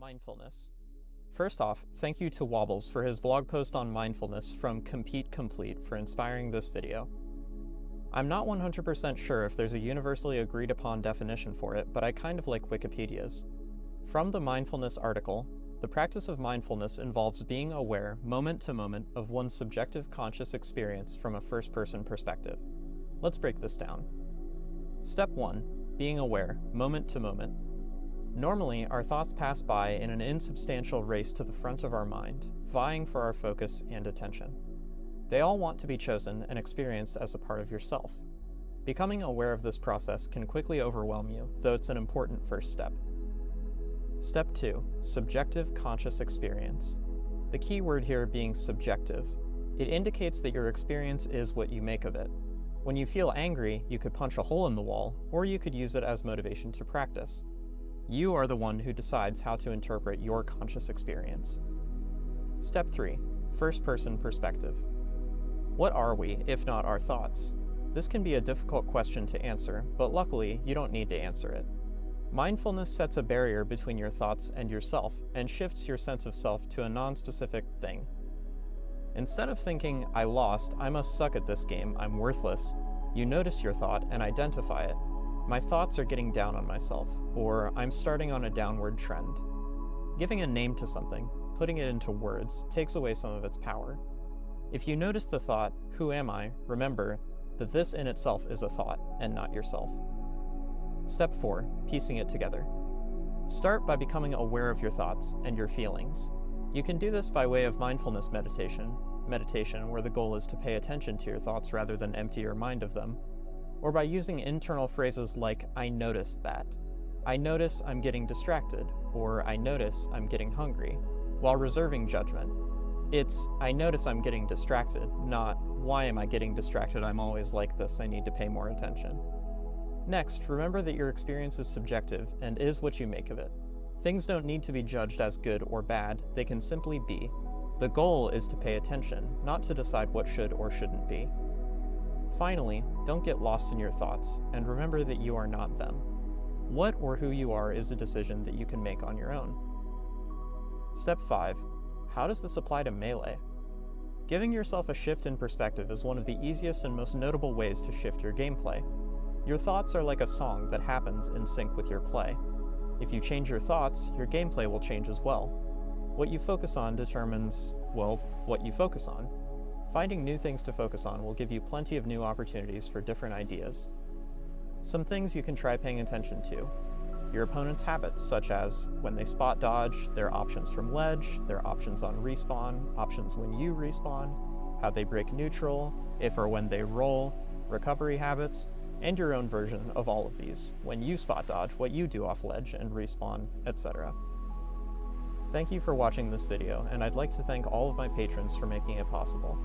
Mindfulness. First off, thank you to Wobbles for his blog post on mindfulness from Compete Complete for inspiring this video. I'm not 100% sure if there's a universally agreed upon definition for it, but I kind of like Wikipedia's. From the mindfulness article, the practice of mindfulness involves being aware, moment to moment, of one's subjective conscious experience from a first-person perspective. Let's break this down. Step 1. Being aware, moment to moment. Normally, our thoughts pass by in an insubstantial race to the front of our mind, vying for our focus and attention. They all want to be chosen and experienced as a part of yourself. Becoming aware of this process can quickly overwhelm you, though it's an important first step. Step 2. Subjective conscious experience. The key word here being subjective. It indicates that your experience is what you make of it. When you feel angry, you could punch a hole in the wall, or you could use it as motivation to practice. You are the one who decides how to interpret your conscious experience. Step 3. First-person perspective. What are we, if not our thoughts? This can be a difficult question to answer, but luckily, you don't need to answer it. Mindfulness sets a barrier between your thoughts and yourself, and shifts your sense of self to a non-specific thing. Instead of thinking, I lost, I must suck at this game, I'm worthless, you notice your thought and identify it. My thoughts are getting down on myself, or I'm starting on a downward trend. Giving a name to something, putting it into words, takes away some of its power. If you notice the thought, who am I, remember that this in itself is a thought, and not yourself. Step 4. Piecing it together. Start by becoming aware of your thoughts and your feelings. You can do this by way of mindfulness meditation where the goal is to pay attention to your thoughts rather than empty your mind of them, or by using internal phrases like, I notice that. I notice I'm getting distracted, or I notice I'm getting hungry, while reserving judgment. It's, I notice I'm getting distracted, not, why am I getting distracted? I'm always like this, I need to pay more attention. Next, remember that your experience is subjective and is what you make of it. Things don't need to be judged as good or bad, they can simply be. The goal is to pay attention, not to decide what should or shouldn't be. Finally, don't get lost in your thoughts, and remember that you are not them. What or who you are is a decision that you can make on your own. Step 5. How does this apply to Melee? Giving yourself a shift in perspective is one of the easiest and most notable ways to shift your gameplay. Your thoughts are like a song that happens in sync with your play. If you change your thoughts, your gameplay will change as well. What you focus on determines, well, what you focus on. Finding new things to focus on will give you plenty of new opportunities for different ideas. Some things you can try paying attention to. Your opponent's habits, such as when they spot dodge, their options from ledge, their options on respawn, options when you respawn, how they break neutral, if or when they roll, recovery habits, and your own version of all of these, when you spot dodge, what you do off ledge and respawn, etc. Thank you for watching this video, and I'd like to thank all of my patrons for making it possible.